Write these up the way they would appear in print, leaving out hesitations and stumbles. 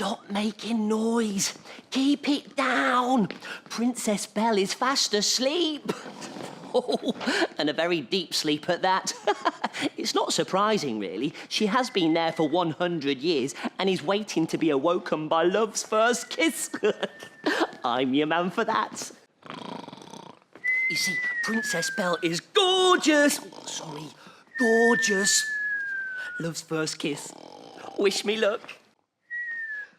Stop making noise. Keep it down. Princess Belle is fast asleep. Oh, and a very deep sleep at that. It's not surprising, really. She has been there for 100 years and is waiting to be awoken by love's first kiss. I'm your man for that. You see, Princess Belle is gorgeous. Oh, sorry, gorgeous. Love's first kiss. Wish me luck.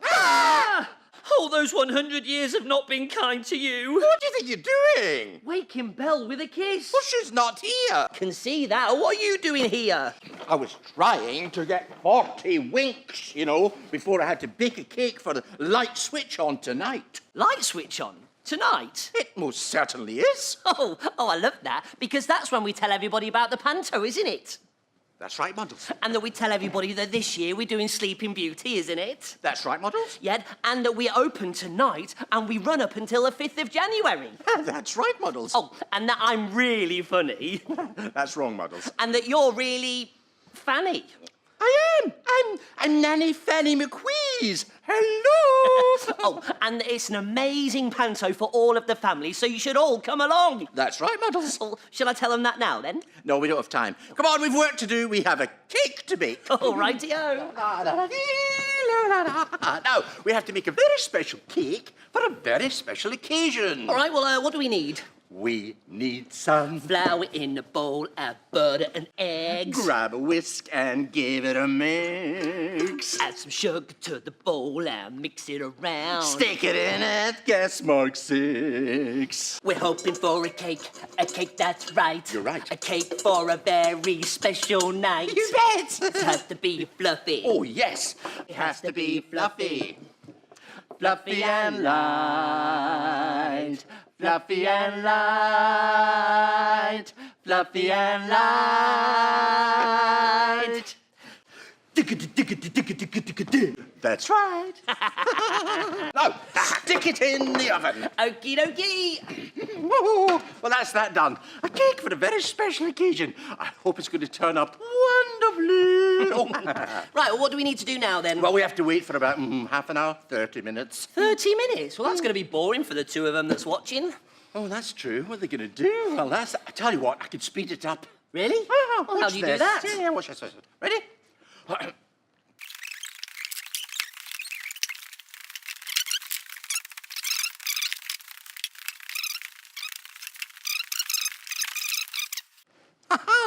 Ah! Oh, those 100 years have not been kind to you. What do you think you're doing? Waking Belle with a kiss. Well, she's not here. Can see that. What are you doing here? I was trying to get 40 winks, you know, before I had to bake a cake for the light switch on tonight. Light switch on? Tonight? It most certainly is. Oh, I love that, because that's when we tell everybody about the panto, isn't it? That's right, Muddles. And that we tell everybody that this year we're doing Sleeping Beauty, isn't it? That's right, Muddles. Yeah, and that we're open tonight and we run up until the 5th of January. That's right, Muddles. Oh, and that I'm really funny. That's wrong, Muddles. And that you're really Fanny. I am. I'm Nanny, Fanny, McWheeze. Hello. Oh, and it's an amazing panto for all of the family, so you should all come along. That's right, Muddles. Oh, shall I tell them that now, then? No, we don't have time. Come on, we've work to do. We have a cake to bake. Oh, righty-o. Now, we have to make a very special cake for a very special occasion. All right, well, what do we need? We need some flour in a bowl, add butter and eggs. Grab a whisk and give it a mix. Add some sugar to the bowl and mix it around. Stick it in at guess mark 6. We're hoping for a cake that's right. You're right. A cake for a very special night. You bet. It has to be fluffy. Oh, yes. It has to be fluffy. Fluffy and light. Fluffy and light. Fluffy and light. That's right. Now, stick it in the oven. Okie dokie. Well, that's that done. A cake for a very special occasion. I hope it's going to turn up wonderfully. Right, well, what do we need to do now, then? Well, we have to wait for about half an hour, 30 minutes. 30 minutes? Well, that's going to be boring for the two of them that's watching. Oh, that's true. What are they going to do? Well, I tell you what, I could speed it up. Really? Oh, well, how do you do that? Yeah, watch this. Ready?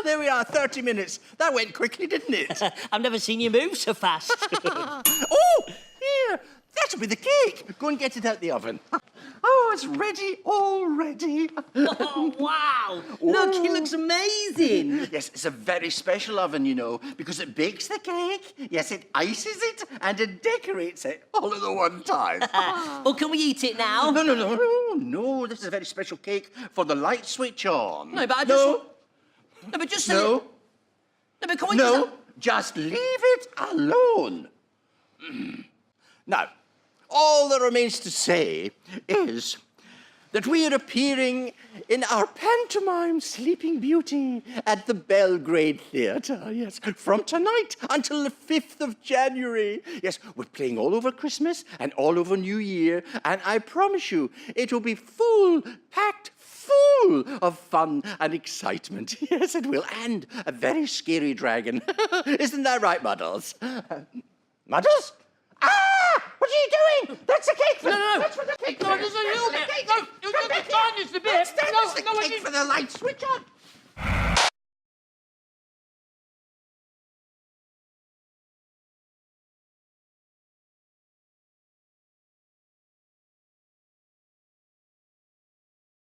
There we are, 30 minutes. That went quickly, didn't it? I've never seen you move so fast. Oh, here, that'll be the cake. Go and get it out the oven. Oh, it's ready already. Oh, wow. Look, it looks amazing. Yes, it's a very special oven, you know, because it bakes the cake, yes, it ices it, and it decorates it all at the one time. Well, can we eat it now? No, this is a very special cake for the light switch on. No, but I just... No, but just... No, but can we just leave it alone. Now, all that remains to say is that we are appearing in our pantomime Sleeping Beauty at the Belgrade Theatre, yes, from tonight until the 5th of January. Yes, we're playing all over Christmas and all over New Year, and I promise you, it will be packed full of fun and excitement. Yes, it will, and a very scary dragon. Isn't that right, Muddles? Muddles? Ah! What are you doing? That's the cake for... No. That's for the cake. No, there's a little bit. No, the sign is the bit. That's the cake for the light switch on.